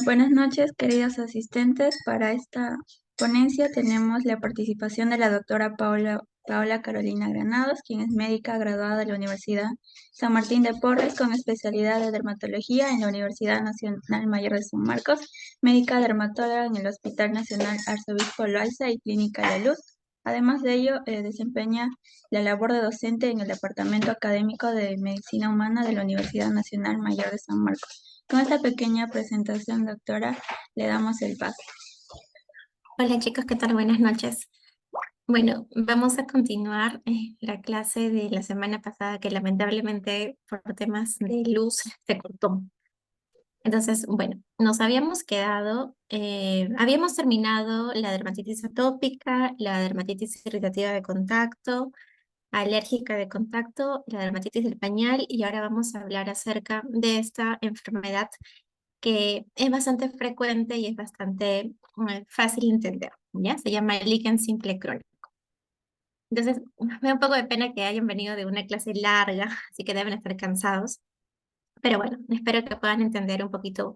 Buenas noches, queridos asistentes. Para esta ponencia tenemos la participación de la doctora Paola Carolina Granados, quien es médica graduada de la Universidad San Martín de Porres con especialidad de dermatología en la Universidad Nacional Mayor de San Marcos, médica dermatóloga en el Hospital Nacional Arzobispo Loaiza y Clínica La Luz. Además de ello, desempeña la labor de docente en el Departamento Académico de Medicina Humana de la Universidad Nacional Mayor de San Marcos. Con esta pequeña presentación, doctora, le damos el paso. Hola chicos, ¿qué tal? Buenas noches. Bueno, vamos a continuar la clase de la semana pasada que lamentablemente por temas de luz se cortó. Entonces, bueno, nos habíamos quedado, habíamos terminado la dermatitis atópica, la dermatitis irritativa de contacto, alérgica de contacto, la dermatitis del pañal y ahora vamos a hablar acerca de esta enfermedad que es bastante frecuente y es bastante fácil de entender, ¿ya? Se llama líquen simple crónico. Entonces, me da un poco de pena que hayan venido de una clase larga, así que deben estar cansados. Pero bueno, espero que puedan entender un poquito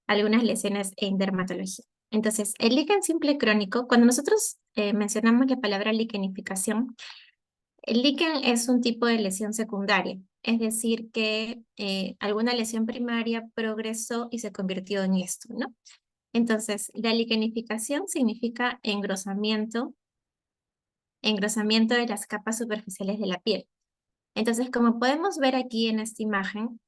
algunas lesiones en dermatología. Entonces, el líquen simple crónico, cuando nosotros mencionamos la palabra liquenificación, el líquen es un tipo de lesión secundaria, es decir, que alguna lesión primaria progresó y se convirtió en esto, ¿no? Entonces, la liquenificación significa engrosamiento de las capas superficiales de la piel. Entonces, como podemos ver aquí en esta imagen,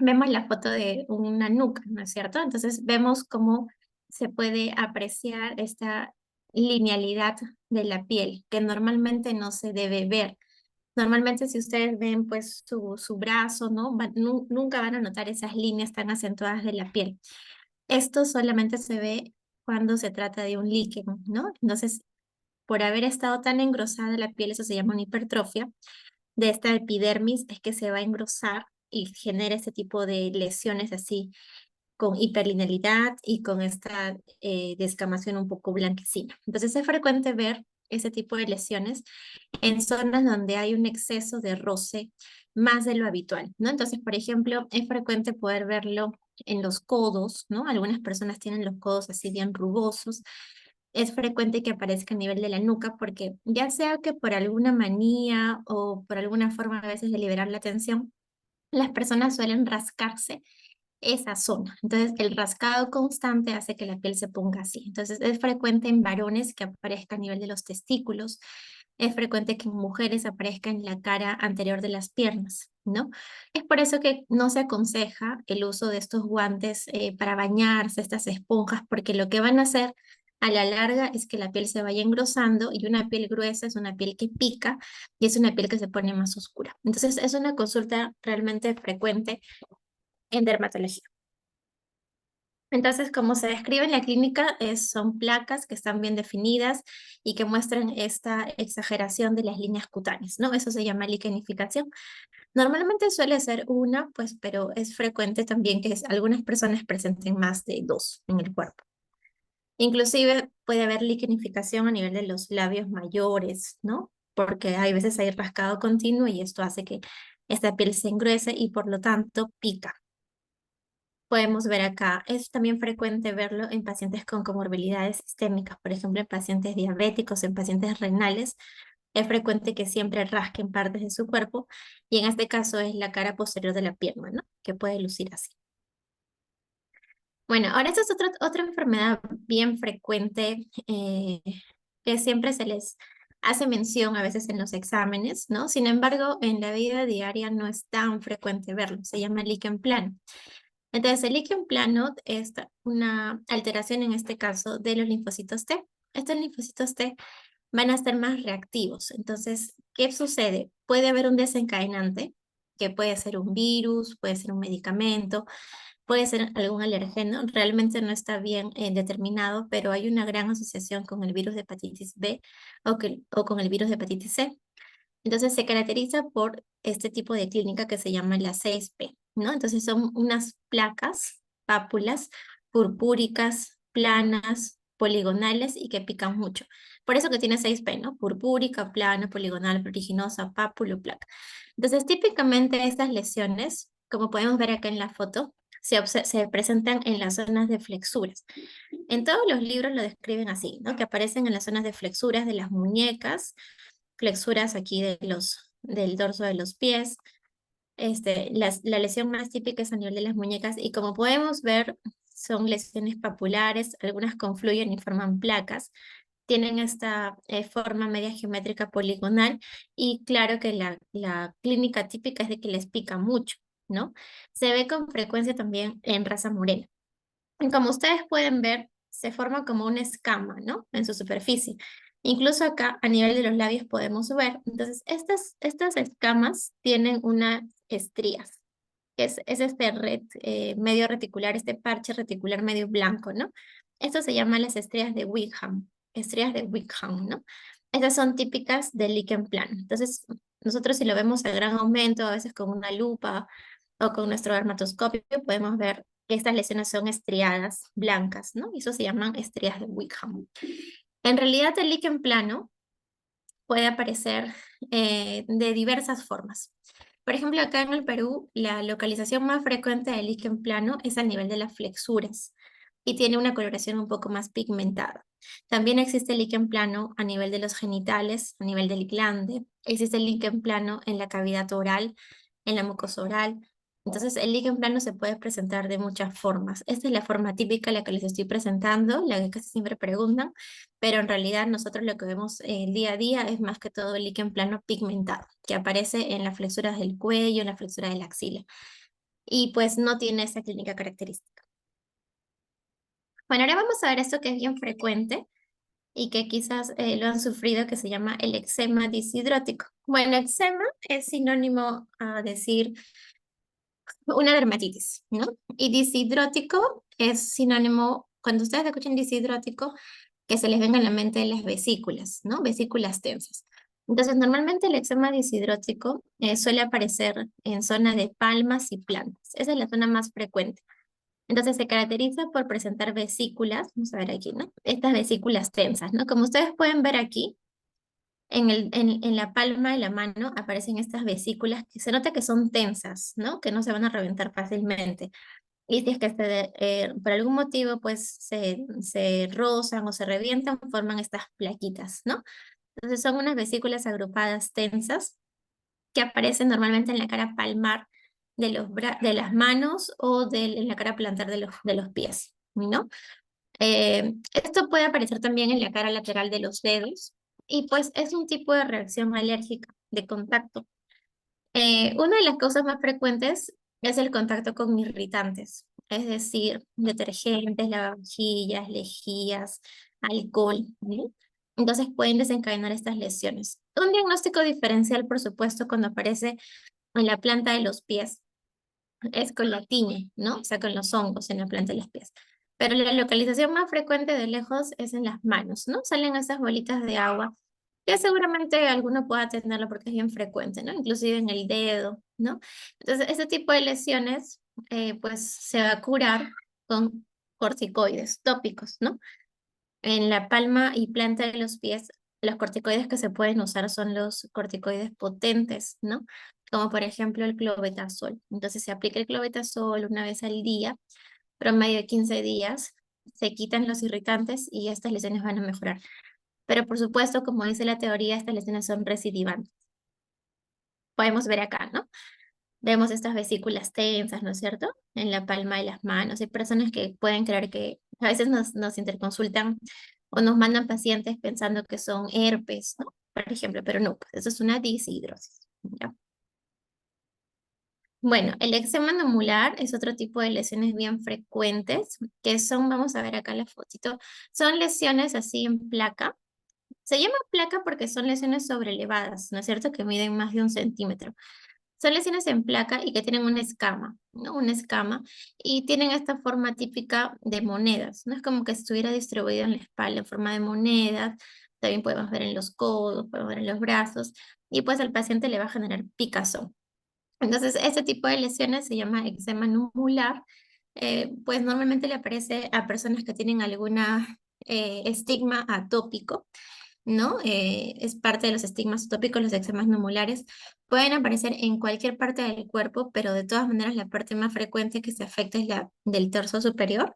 vemos la foto de una nuca, ¿no es cierto? Entonces, vemos cómo se puede apreciar esta linealidad de la piel, que normalmente no se debe ver. Normalmente si ustedes ven pues su brazo, ¿no? Nunca van a notar esas líneas tan acentuadas de la piel. Esto solamente se ve cuando se trata de un líquen, ¿no? Entonces, por haber estado tan engrosada la piel, eso se llama una hipertrofia, de esta epidermis es que se va a engrosar y genera ese tipo de lesiones así, con hiperlinealidad y con esta descamación un poco blanquecina. Entonces es frecuente ver ese tipo de lesiones en zonas donde hay un exceso de roce más de lo habitual, ¿no? Entonces, por ejemplo, es frecuente poder verlo en los codos, ¿no? Algunas personas tienen los codos así bien rugosos. Es frecuente que aparezca a nivel de la nuca porque ya sea que por alguna manía o por alguna forma a veces de liberar la tensión, las personas suelen rascarse esa zona. Entonces, el rascado constante hace que la piel se ponga así. Entonces, es frecuente en varones que aparezca a nivel de los testículos. Es frecuente que en mujeres aparezca en la cara anterior de las piernas, ¿no? Es por eso que no se aconseja el uso de estos guantes para bañarse, estas esponjas, porque lo que van a hacer a la larga es que la piel se vaya engrosando y una piel gruesa es una piel que pica y es una piel que se pone más oscura. Entonces, es una consulta realmente frecuente en dermatología. Entonces, como se describe en la clínica, son placas que están bien definidas y que muestran esta exageración de las líneas cutáneas, ¿no? Eso se llama liquenificación. Normalmente suele ser una, pues, pero es frecuente también que algunas personas presenten más de dos en el cuerpo. Inclusive puede haber liquenificación a nivel de los labios mayores, ¿no? Porque hay veces hay rascado continuo y esto hace que esta piel se engruese y por lo tanto pica. Podemos ver acá, es también frecuente verlo en pacientes con comorbilidades sistémicas, por ejemplo, en pacientes diabéticos, en pacientes renales. Es frecuente que siempre rasquen partes de su cuerpo y en este caso es la cara posterior de la pierna, ¿no? Que puede lucir así. Bueno, ahora esta es otra enfermedad bien frecuente que siempre se les hace mención a veces en los exámenes, ¿no? Sin embargo, en la vida diaria no es tan frecuente verlo. Se llama líquen plano. Entonces, el líquen plano es una alteración en este caso de los linfocitos T. Estos linfocitos T van a estar más reactivos. Entonces, ¿qué sucede? Puede haber un desencadenante, que puede ser un virus, puede ser un medicamento, puede ser algún alergeno. Realmente no está bien determinado, pero hay una gran asociación con el virus de hepatitis B o con el virus de hepatitis C. Entonces se caracteriza por este tipo de clínica que se llama la 6P, ¿no? Entonces son unas placas, pápulas purpúricas, planas, poligonales y que pican mucho. Por eso que tiene 6P, ¿no? Purpúrica, plana, poligonal, pruriginosa, pápulo, placa. Entonces típicamente estas lesiones, como podemos ver acá en la foto, se presentan en las zonas de flexuras. En todos los libros lo describen así, ¿no? Que aparecen en las zonas de flexuras de las muñecas, flexuras aquí del dorso de los pies. La lesión más típica es a nivel de las muñecas y como podemos ver, son lesiones papulares, algunas confluyen y forman placas. Tienen esta forma media geométrica poligonal y claro que la clínica típica es de que les pica mucho, ¿no? Se ve con frecuencia también en raza morena. Y como ustedes pueden ver, se forma como una escama, ¿no? En su superficie. Incluso acá a nivel de los labios podemos ver. Entonces, estas escamas tienen unas estrías, que es este medio reticular, este parche reticular medio blanco, ¿no? Esto se llama las estrías de Wickham, ¿no? Estas son típicas del líquen plano. Entonces, nosotros si lo vemos a gran aumento, a veces con una lupa o con nuestro dermatoscopio, podemos ver que estas lesiones son estriadas blancas, ¿no? Y eso se llaman estrías de Wickham. En realidad, el líquen plano puede aparecer de diversas formas. Por ejemplo, acá en el Perú, la localización más frecuente del líquen plano es a nivel de las flexuras y tiene una coloración un poco más pigmentada. También existe el líquen plano a nivel de los genitales, a nivel del glande. Existe el líquen plano en la cavidad oral, en la mucosa oral. Entonces, el líquen plano se puede presentar de muchas formas. Esta es la forma típica, la que les estoy presentando, la que casi siempre preguntan, pero en realidad nosotros lo que vemos el día a día es más que todo el líquen plano pigmentado, que aparece en las flexuras del cuello, en la flexura de la axila, y pues no tiene esa clínica característica. Bueno, ahora vamos a ver esto que es bien frecuente y que quizás lo han sufrido, que se llama el eczema deshidrótico. Bueno, eczema es sinónimo a decir una dermatitis, ¿no? Y deshidrótico es sinónimo, cuando ustedes escuchan deshidrótico, que se les venga a la mente las vesículas, ¿no? Vesículas tensas. Entonces, normalmente el eczema deshidrótico suele aparecer en zona de palmas y plantas. Esa es la zona más frecuente. Entonces, se caracteriza por presentar vesículas, vamos a ver aquí, ¿no? Estas vesículas tensas, ¿no? Como ustedes pueden ver aquí, en la palma de la mano aparecen estas vesículas que se nota que son tensas, ¿no? Que no se van a reventar fácilmente. Y si es que por algún motivo pues se rozan o se revientan, forman estas plaquitas, ¿no? Entonces son unas vesículas agrupadas tensas que aparecen normalmente en la cara palmar de las manos o en la cara plantar de los pies, ¿no? Esto puede aparecer también en la cara lateral de los dedos y pues es un tipo de reacción alérgica de contacto. Una de las causas más frecuentes es el contacto con irritantes, es decir, detergentes, lavavajillas, lejías, alcohol, ¿no? Entonces pueden desencadenar estas lesiones. Un diagnóstico diferencial, por supuesto, cuando aparece en la planta de los pies es con la tiña, ¿no? O sea, con los hongos en la planta de los pies. Pero la localización más frecuente de lejos es en las manos, ¿no? Salen esas bolitas de agua, que seguramente alguno pueda tenerlo porque es bien frecuente, ¿no? Inclusive en el dedo, ¿no? Entonces, este tipo de lesiones, pues, se va a curar con corticoides tópicos, ¿no? En la palma y planta de los pies, los corticoides que se pueden usar son los corticoides potentes, ¿no? Como por ejemplo el clobetasol. Entonces se aplica el clobetasol una vez al día, promedio de 15 días, se quitan los irritantes y estas lesiones van a mejorar. Pero por supuesto, como dice la teoría, estas lesiones son recidivantes. Podemos ver acá, ¿no? Vemos estas vesículas tensas, ¿no es cierto? En la palma de las manos. Hay personas que pueden creer que a veces nos interconsultan o nos mandan pacientes pensando que son herpes, ¿no? Por ejemplo, pero no, pues eso es una deshidrosis, ¿ya? Bueno, el eczema nomular es otro tipo de lesiones bien frecuentes, que son, vamos a ver acá la fotito, son lesiones así en placa. Se llama placa porque son lesiones sobrelevadas, ¿no es cierto? Que miden más de 1 centímetro. Son lesiones en placa y que tienen una escama, ¿no? Una escama y tienen esta forma típica de monedas, ¿no? Es como que estuviera distribuido en la espalda en forma de monedas. También podemos ver en los codos, podemos ver en los brazos y pues al paciente le va a generar picazón. Entonces, este tipo de lesiones se llama eczema numular. Pues normalmente le aparece a personas que tienen alguna estigma atópico. ¿no? Es parte de los estigmas atópicos, los eczemas numulares. Pueden aparecer en cualquier parte del cuerpo, pero de todas maneras la parte más frecuente que se afecta es la del torso superior.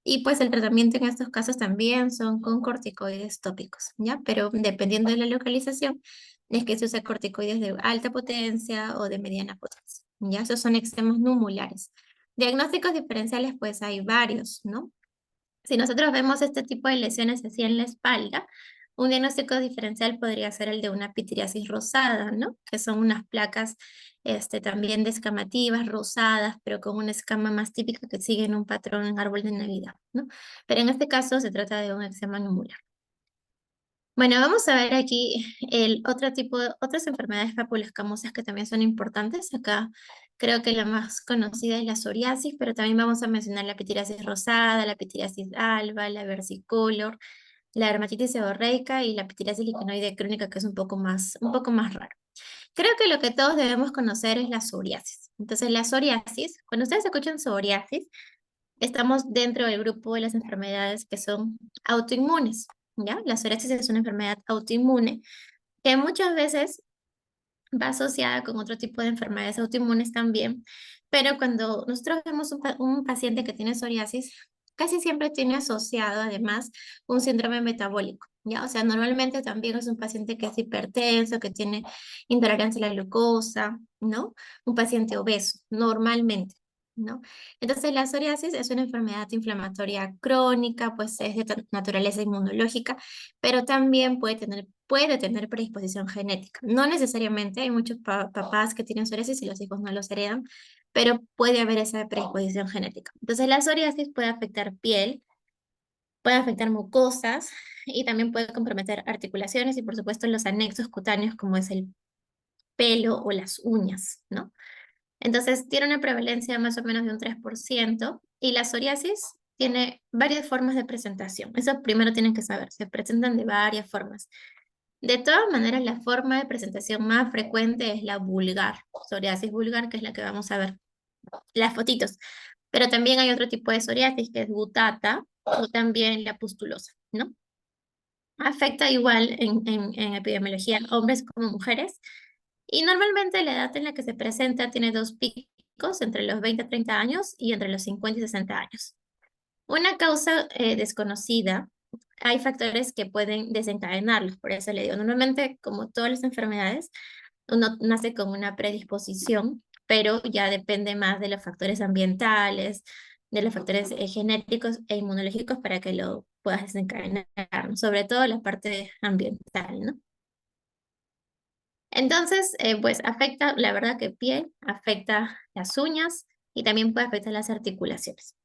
Y pues el tratamiento en estos casos también son con corticoides tópicos, ¿ya? Pero dependiendo de la localización, es que se usa corticoides de alta potencia o de mediana potencia, ¿ya? Esos son eczemas numulares. Diagnósticos diferenciales, pues hay varios, ¿no? Si nosotros vemos este tipo de lesiones así en la espalda, un diagnóstico diferencial podría ser el de una pitiriasis rosada, ¿no? Que son unas placas también descamativas, rosadas, pero con una escama más típica que siguen un patrón en árbol de Navidad, ¿no? Pero en este caso se trata de un eczema numular. Bueno, vamos a ver aquí el otro tipo de otras enfermedades papuloscamosas que también son importantes. Acá creo que la más conocida es la psoriasis, pero también vamos a mencionar la pitiriasis rosada, la pitiriasis alba, la versicolor, la dermatitis seborreica y la pitiriasis liquenoide crónica, que es un poco más raro. Creo que lo que todos debemos conocer es la psoriasis. Entonces, la psoriasis, cuando ustedes escuchan psoriasis, estamos dentro del grupo de las enfermedades que son autoinmunes, ¿ya? La psoriasis es una enfermedad autoinmune que muchas veces va asociada con otro tipo de enfermedades autoinmunes también, pero cuando nosotros vemos un paciente que tiene psoriasis, casi siempre tiene asociado además un síndrome metabólico, ¿ya? O sea, normalmente también es un paciente que es hipertenso, que tiene intolerancia a la glucosa, ¿no? Un paciente obeso, normalmente, ¿no? Entonces, la psoriasis es una enfermedad inflamatoria crónica, pues es de naturaleza inmunológica, pero también puede tener predisposición genética. No necesariamente, hay muchos papás que tienen psoriasis y los hijos no los heredan, pero puede haber esa predisposición genética. Entonces, la psoriasis puede afectar piel, puede afectar mucosas y también puede comprometer articulaciones y, por supuesto, los anexos cutáneos como es el pelo o las uñas, ¿no? Entonces, tiene una prevalencia más o menos de un 3% y la psoriasis tiene varias formas de presentación. Eso primero tienen que saber, se presentan de varias formas. De todas maneras, la forma de presentación más frecuente es la vulgar, psoriasis vulgar, que es la que vamos a ver, las fotitos. Pero también hay otro tipo de psoriasis, que es gutata, o también la pustulosa, ¿no? Afecta igual en epidemiología hombres como mujeres. Y normalmente la edad en la que se presenta tiene dos picos, entre los 20 a 30 años y entre los 50 y 60 años. Una causa desconocida, hay factores que pueden desencadenarlos, por eso le digo, normalmente como todas las enfermedades, uno nace con una predisposición, pero ya depende más de los factores ambientales, de los factores genéticos e inmunológicos para que lo puedas desencadenar, ¿no? Sobre todo la parte ambiental, ¿no? Entonces, pues afecta, la verdad que piel, afecta las uñas y también puede afectar las articulaciones.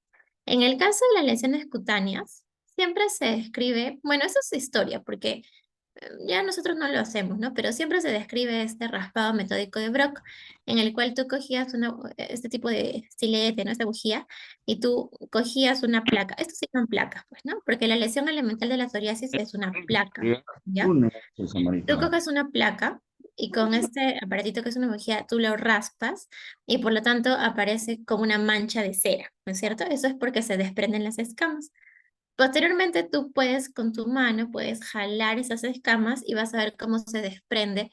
En el caso de las lesiones cutáneas, siempre se describe, bueno, eso es historia, porque ya nosotros no lo hacemos, ¿no? Pero siempre se describe este raspado metódico de Brock, en el cual tú cogías este tipo de estilete, ¿no? Esta bujía, y tú cogías una placa. Esto se llaman placas, pues, ¿no? Porque la lesión elemental de la psoriasis es una placa, ¿ya? Tú coges una placa y con este aparatito que es una bujía, tú lo raspas y por lo tanto aparece como una mancha de cera, ¿no es cierto? Eso es porque se desprenden las escamas. Posteriormente tú puedes con tu mano, puedes jalar esas escamas y vas a ver cómo se desprende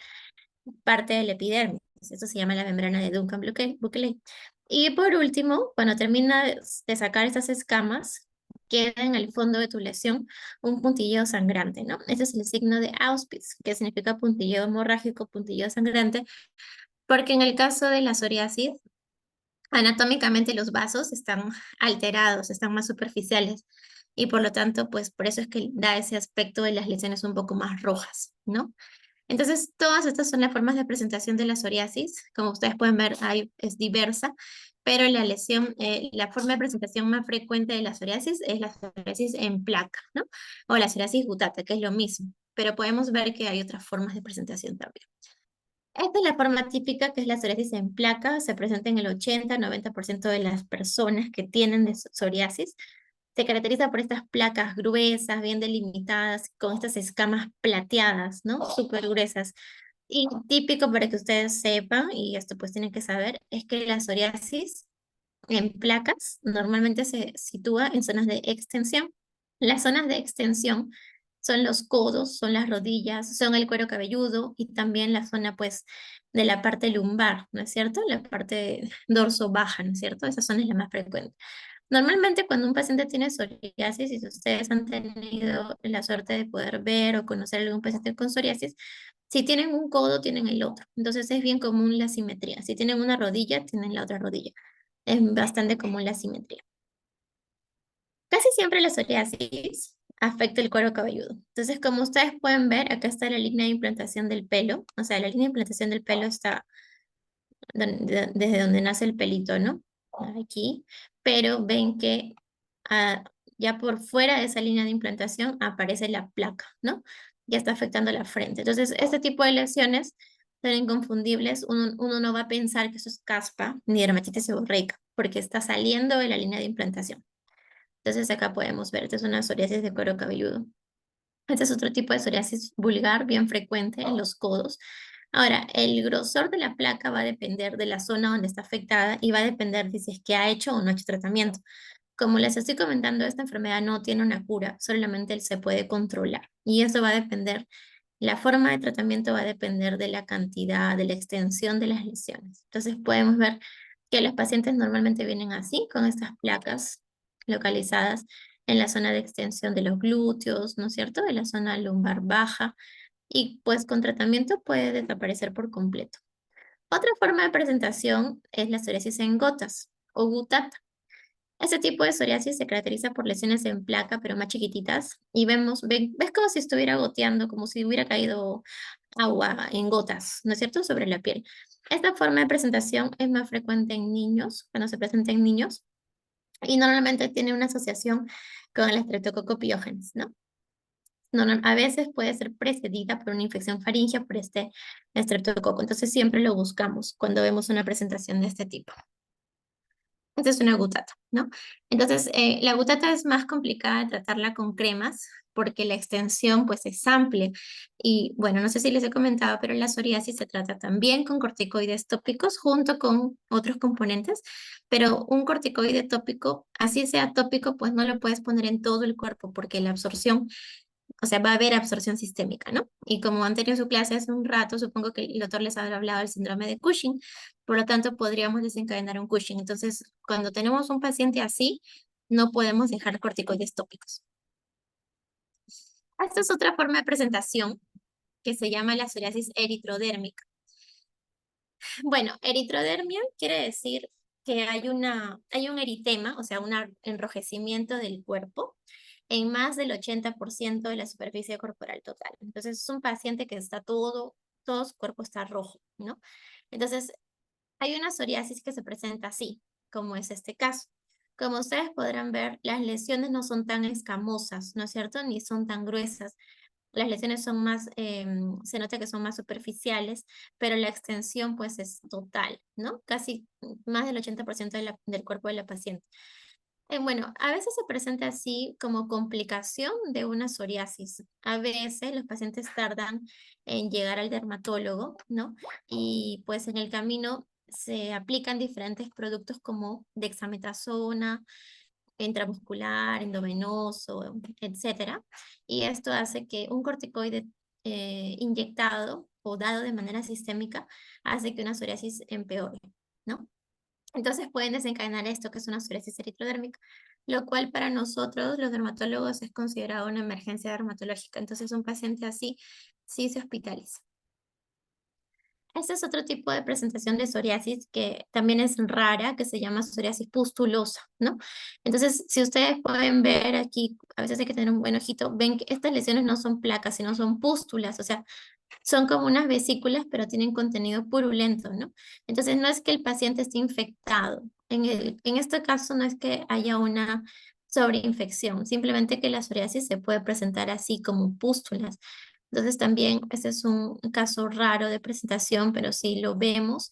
parte del epidermis. Eso se llama la membrana de Duncan-Buckley. Y por último, cuando termina de sacar esas escamas, queda en el fondo de tu lesión un puntillo sangrante, ¿no? Ese es el signo de Auspitz, que significa puntillo hemorrágico, puntillo sangrante, porque en el caso de la psoriasis, anatómicamente los vasos están alterados, están más superficiales y por lo tanto, pues por eso es que da ese aspecto de las lesiones un poco más rojas, ¿no? Entonces, todas estas son las formas de presentación de la psoriasis. Como ustedes pueden ver, es diversa, pero la forma de presentación más frecuente de la psoriasis es la psoriasis en placa, ¿no? O la psoriasis gutata, que es lo mismo, pero podemos ver que hay otras formas de presentación también. Esta es la forma típica, que es la psoriasis en placa. Se presenta en el 80-90% de las personas que tienen psoriasis. Se caracteriza por estas placas gruesas, bien delimitadas, con estas escamas plateadas, ¿no? Súper gruesas. Y típico para que ustedes sepan, y esto pues tienen que saber, es que la psoriasis en placas normalmente se sitúa en zonas de extensión. Las zonas de extensión son los codos, son las rodillas, son el cuero cabelludo y también la zona pues de la parte lumbar, ¿no es cierto? La parte dorso baja, ¿no es cierto? Esa zona es la más frecuente. Normalmente cuando un paciente tiene psoriasis, y si ustedes han tenido la suerte de poder ver o conocer a algún paciente con psoriasis, si tienen un codo, tienen el otro. Entonces es bien común la simetría. Si tienen una rodilla, tienen la otra rodilla. Es bastante común la simetría. Casi siempre la psoriasis afecta el cuero cabelludo. Entonces, como ustedes pueden ver, acá está la línea de implantación del pelo. O sea, la línea de implantación del pelo está desde donde nace el pelito, ¿no? Aquí. Pero ven que ah, ya por fuera de esa línea de implantación aparece la placa, ¿no? Ya está afectando la frente. Entonces, este tipo de lesiones son inconfundibles. Uno no va a pensar que eso es caspa ni dermatitis seborreica, porque está saliendo de la línea de implantación. Entonces acá podemos ver, esta es una psoriasis de cuero cabelludo. Este es otro tipo de psoriasis vulgar, bien frecuente en los codos. Ahora, el grosor de la placa va a depender de la zona donde está afectada y va a depender de si es que ha hecho o no ha hecho tratamiento. Como les estoy comentando, esta enfermedad no tiene una cura, solamente se puede controlar. Y eso va a depender, la forma de tratamiento va a depender de la cantidad, de la extensión de las lesiones. Entonces podemos ver que los pacientes normalmente vienen así, con estas placas localizadas en la zona de extensión de los glúteos, ¿no es cierto? De la zona lumbar baja y pues con tratamiento puede desaparecer por completo. Otra forma de presentación es la psoriasis en gotas o gutata. Este tipo de psoriasis se caracteriza por lesiones en placa, pero más chiquititas, y ves como si estuviera goteando, como si hubiera caído agua en gotas, ¿no es cierto?, sobre la piel. Esta forma de presentación es más frecuente en niños, cuando se presenta en niños, y normalmente tiene una asociación con el Streptococcus pyogenes, ¿no? A veces puede ser precedida por una infección faríngea por este estreptococo, entonces siempre lo buscamos cuando vemos una presentación de este tipo. Esta es una gutata, ¿no? Entonces, la gutata es más complicada de tratarla con cremas porque la extensión pues es amplia. Y bueno, no sé si les he comentado, pero la psoriasis se trata también con corticoides tópicos junto con otros componentes, pero un corticoide tópico, así sea tópico, pues no lo puedes poner en todo el cuerpo porque la absorción, o sea, va a haber absorción sistémica, ¿no? Y como han tenido su clase hace un rato, supongo que el doctor les habrá hablado del síndrome de Cushing, por lo tanto podríamos desencadenar un Cushing. Entonces, cuando tenemos un paciente así, no podemos dejar corticoides tópicos. Esta es otra forma de presentación que se llama la psoriasis eritrodérmica. Bueno, eritrodermia quiere decir que hay un eritema, o sea, un enrojecimiento del cuerpo en más del 80% de la superficie corporal total. Entonces, es un paciente que está todo su cuerpo está rojo, ¿no? Entonces, hay una psoriasis que se presenta así, como es este caso. Como ustedes podrán ver, las lesiones no son tan escamosas, ¿no es cierto? Ni son tan gruesas. Las lesiones son más, se nota que son más superficiales, pero la extensión pues es total, ¿no? Casi más del 80% del cuerpo de la paciente. Bueno, a veces se presenta así como complicación de una psoriasis. A veces los pacientes tardan en llegar al dermatólogo, ¿no? Y pues en el camino se aplican diferentes productos como dexametasona, intramuscular, endovenoso, etcétera. Y esto hace que un corticoide inyectado o dado de manera sistémica hace que una psoriasis empeore, ¿no? Entonces pueden desencadenar esto que es una psoriasis eritrodérmica, lo cual para nosotros los dermatólogos es considerado una emergencia dermatológica. Entonces un paciente así sí se hospitaliza. Este es otro tipo de presentación de psoriasis que también es rara, que se llama psoriasis pustulosa, ¿no? Entonces, si ustedes pueden ver aquí, a veces hay que tener un buen ojito, ven que estas lesiones no son placas, sino son pústulas, o sea, son como unas vesículas, pero tienen contenido purulento, ¿no? Entonces, no es que el paciente esté infectado. En este caso, no es que haya una sobreinfección, simplemente que la psoriasis se puede presentar así como pústulas. Entonces, también este es un caso raro de presentación, pero sí lo vemos.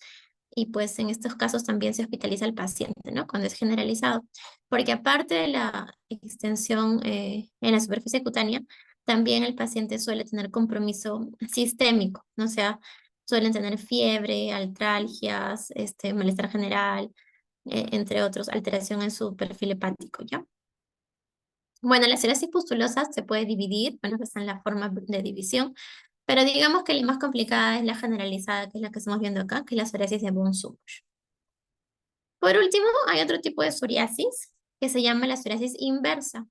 Y pues en estos casos también se hospitaliza al paciente, ¿no? Cuando es generalizado. Porque aparte de la extensión en la superficie cutánea, también el paciente suele tener compromiso sistémico, ¿no? O sea, suelen tener fiebre, artralgias, malestar general, entre otros, alteración en su perfil hepático, ¿ya? Bueno, la psoriasis pustulosa se puede dividir, bueno, que está en la forma de división, pero digamos que la más complicada es la generalizada, que es la que estamos viendo acá, que es la psoriasis de Bunn-Summers. Por último, hay otro tipo de psoriasis que se llama la psoriasis inversa.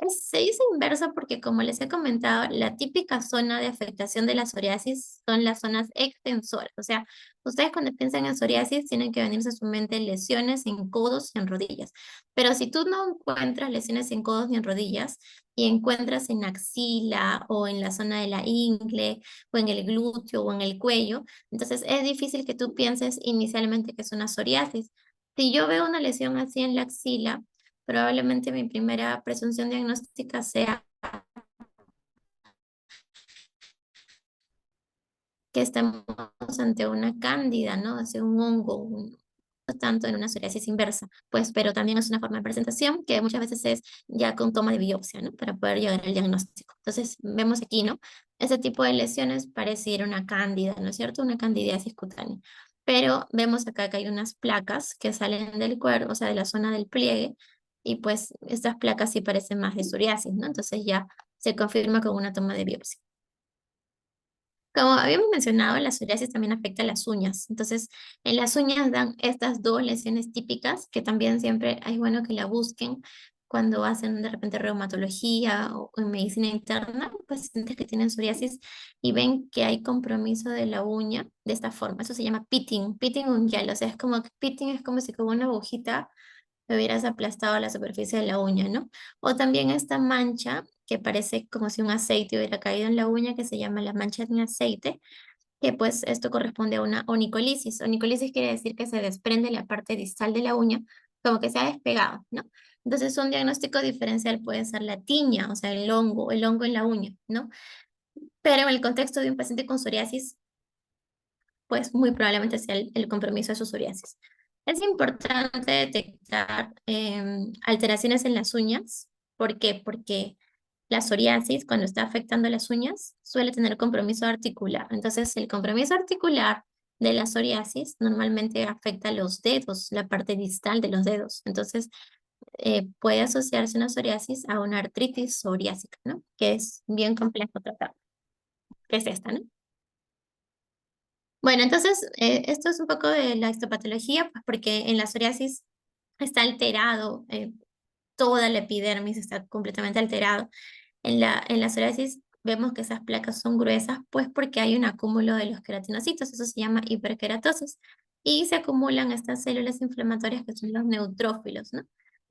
Se dice inversa porque, como les he comentado, la típica zona de afectación de la psoriasis son las zonas extensoras. O sea, ustedes cuando piensan en psoriasis tienen que venirse a su mente lesiones en codos y en rodillas. Pero si tú no encuentras lesiones en codos ni en rodillas y encuentras en axila o en la zona de la ingle o en el glúteo o en el cuello, entonces es difícil que tú pienses inicialmente que es una psoriasis. Si yo veo una lesión así en la axila, probablemente mi primera presunción diagnóstica sea que estamos ante una cándida, ¿no? Hacia un hongo, no tanto en una psoriasis inversa, pues, pero también es una forma de presentación que muchas veces es ya con toma de biopsia, ¿no? Para poder llegar al diagnóstico. Entonces, vemos aquí, ¿no? Ese tipo de lesiones parece ir una cándida, ¿no es cierto? Una candidiasis cutánea. Pero vemos acá que hay unas placas que salen del cuerpo, o sea, de la zona del pliegue, y pues estas placas sí parecen más de psoriasis, ¿no? Entonces ya se confirma con una toma de biopsia. Como habíamos mencionado, la psoriasis también afecta a las uñas. Entonces, en las uñas dan estas dos lesiones típicas que también siempre es bueno que la busquen cuando hacen de repente reumatología o en medicina interna, pacientes que tienen psoriasis y ven que hay compromiso de la uña de esta forma. Eso se llama pitting, pitting ungueal. O sea, es como que pitting es como si con una agujita me hubieras aplastado la superficie de la uña, ¿no? O también esta mancha que parece como si un aceite hubiera caído en la uña, que se llama la mancha de aceite, que pues esto corresponde a una onicolisis. Onicolisis quiere decir que se desprende la parte distal de la uña, como que se ha despegado, ¿no? Entonces un diagnóstico diferencial puede ser la tiña, o sea, el hongo en la uña, ¿no? Pero en el contexto de un paciente con psoriasis, pues muy probablemente sea el compromiso de su psoriasis. Es importante detectar alteraciones en las uñas. ¿Por qué? Porque la psoriasis, cuando está afectando las uñas, suele tener compromiso articular. Entonces, el compromiso articular de la psoriasis normalmente afecta los dedos, la parte distal de los dedos. Entonces, puede asociarse una psoriasis a una artritis psoriásica, ¿no? Que es bien complejo tratar, que es esta, ¿no? Bueno, entonces, esto es un poco de la histopatología, pues porque en la psoriasis está alterado, toda la epidermis está completamente alterado. En la psoriasis vemos que esas placas son gruesas, pues porque hay un acúmulo de los queratinocitos, eso se llama hiperkeratosis, y se acumulan estas células inflamatorias que son los neutrófilos, ¿no?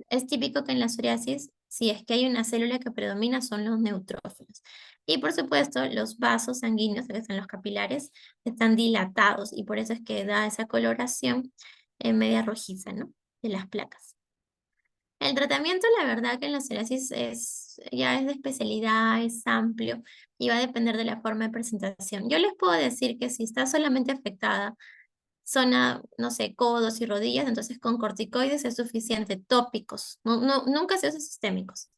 Es típico que en la psoriasis, si es que hay una célula que predomina, son los neutrófilos. Y por supuesto, los vasos sanguíneos, que son los capilares, están dilatados y por eso es que da esa coloración media rojiza, ¿no? De las placas. El tratamiento, la verdad que en la psoriasis ya es de especialidad, es amplio y va a depender de la forma de presentación. Yo les puedo decir que si está solamente afectada zona, no sé, codos y rodillas, entonces con corticoides es suficiente, tópicos, nunca se usa sistémicos.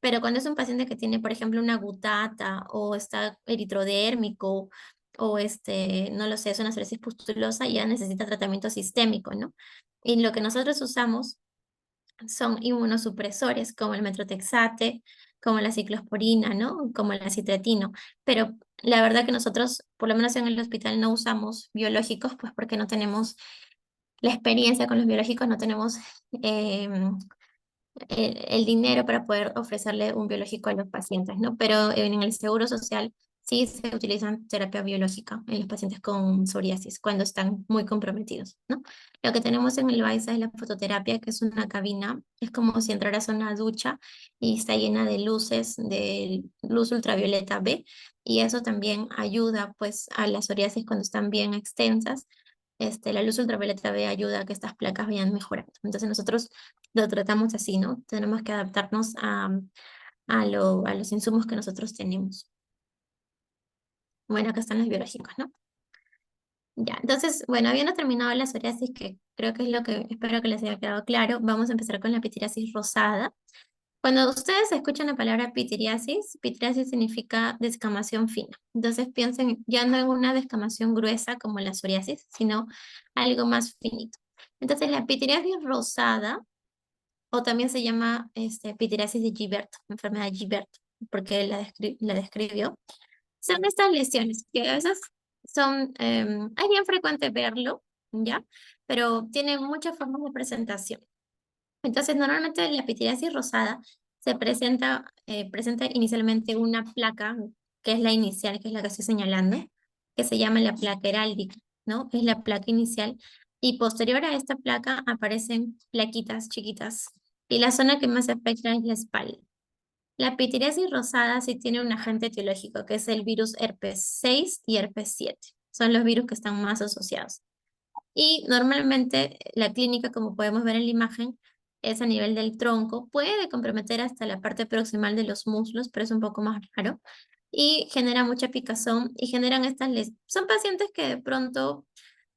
Pero cuando es un paciente que tiene, por ejemplo, una gutata o está eritrodérmico o no lo sé, es una psoriasis pustulosa, ya necesita tratamiento sistémico, ¿no? Y lo que nosotros usamos son inmunosupresores como el metrotexate, como la ciclosporina, ¿no? Como el acitretino. Pero la verdad que nosotros, por lo menos en el hospital, no usamos biológicos, pues porque no tenemos la experiencia con los biológicos, no tenemos el dinero para poder ofrecerle un biológico a los pacientes, ¿no? Pero en el seguro social sí se utiliza terapia biológica en los pacientes con psoriasis cuando están muy comprometidos, ¿no? Lo que tenemos en el BAISA es la fototerapia, que es una cabina, es como si entraras a una ducha y está llena de luces, de luz ultravioleta B, y eso también ayuda pues a las psoriasis cuando están bien extensas. La luz ultravioleta B ayuda a que estas placas vayan mejorando. Entonces nosotros lo tratamos así, ¿no? Tenemos que adaptarnos a los insumos que nosotros tenemos. Bueno, acá están los biológicos, ¿no? Ya, entonces, bueno, habiendo terminado la psoriasis, que creo que es lo que espero que les haya quedado claro, vamos a empezar con la pitiriasis rosada. Cuando ustedes escuchan la palabra pitiriasis significa descamación fina. Entonces piensen ya no en una descamación gruesa como la psoriasis, sino algo más finito. Entonces la pitiriasis rosada o también se llama pityriasis de Gibert, enfermedad de Gibert, porque la describió. Son estas lesiones que a veces es bien frecuente verlo, ¿ya? Pero tiene muchas formas de presentación. Entonces, normalmente la pityriasis rosada presenta inicialmente una placa, que es la inicial, que es la que estoy señalando, que se llama la placa heráldica, ¿no? Es la placa inicial. Y posterior a esta placa aparecen plaquitas chiquitas. Y la zona que más afecta es la espalda. La pityriasis rosada sí tiene un agente etiológico, que es el virus herpes 6 y herpes 7. Son los virus que están más asociados. Y normalmente la clínica, como podemos ver en la imagen, es a nivel del tronco. Puede comprometer hasta la parte proximal de los muslos, pero es un poco más raro. Y genera mucha picazón y generan estas lesiones. Son pacientes que de pronto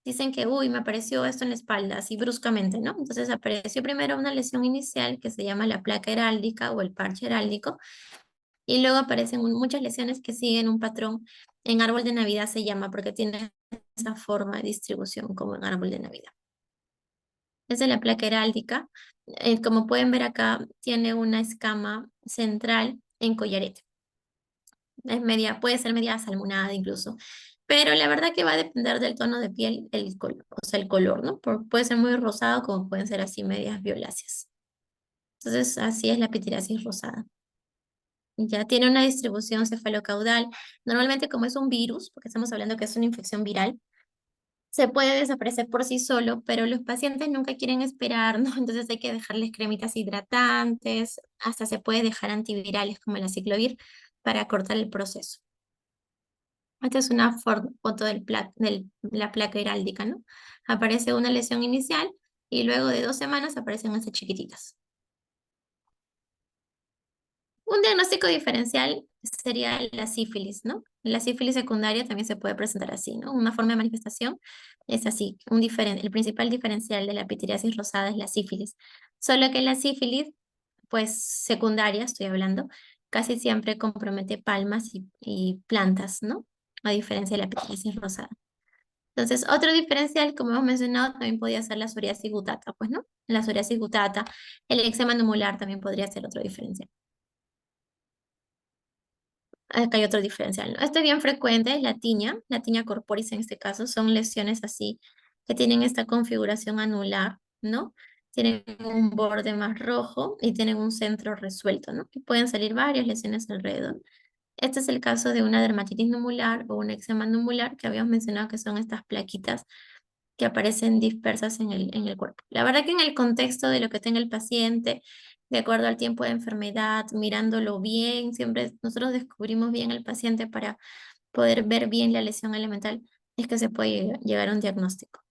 dicen que, uy, me apareció esto en la espalda, así bruscamente, ¿no? Entonces apareció primero una lesión inicial que se llama la placa heráldica o el parche heráldico. Y luego aparecen muchas lesiones que siguen un patrón. En árbol de Navidad se llama porque tiene esa forma de distribución como en árbol de Navidad. Esa es la placa heráldica. Como pueden ver acá, tiene una escama central en collarete. Es media, puede ser media salmonada incluso. Pero la verdad que va a depender del tono de piel, el color, o sea, el color, ¿no? Puede ser muy rosado como pueden ser así medias violáceas. Entonces, así es la pitiriasis rosada. Ya tiene una distribución cefalocaudal. Normalmente como es un virus, porque estamos hablando que es una infección viral, se puede desaparecer por sí solo, pero los pacientes nunca quieren esperar, ¿no? Entonces hay que dejarles cremitas hidratantes, hasta se puede dejar antivirales como el aciclovir para cortar el proceso. Esta es una foto de la placa heráldica, ¿no? Aparece una lesión inicial y luego de 2 semanas aparecen esas chiquititas. Un diagnóstico diferencial sería la sífilis, ¿no? La sífilis secundaria también se puede presentar así, ¿no? Una forma de manifestación es así. El principal diferencial de la pitiriasis rosada es la sífilis. Solo que la sífilis, pues secundaria, estoy hablando, casi siempre compromete palmas y plantas, ¿no? A diferencia de la pitiriasis rosada. Entonces, otro diferencial, como hemos mencionado, también podría ser la psoriasis gutata, pues, ¿no? La psoriasis gutata, el eczema numular también podría ser otro diferencial. Acá hay otro diferencial, ¿no? Esto es bien frecuente, es la tiña corporis en este caso, son lesiones así que tienen esta configuración anular, ¿no? Tienen un borde más rojo y tienen un centro resuelto, ¿no? Y pueden salir varias lesiones alrededor. Este es el caso de una dermatitis numular o un eczema numular que habíamos mencionado que son estas plaquitas que aparecen dispersas en el cuerpo. La verdad que en el contexto de lo que tenga el paciente, de acuerdo al tiempo de enfermedad, mirándolo bien, siempre nosotros descubrimos bien al paciente para poder ver bien la lesión elemental, es que se puede llegar a un diagnóstico.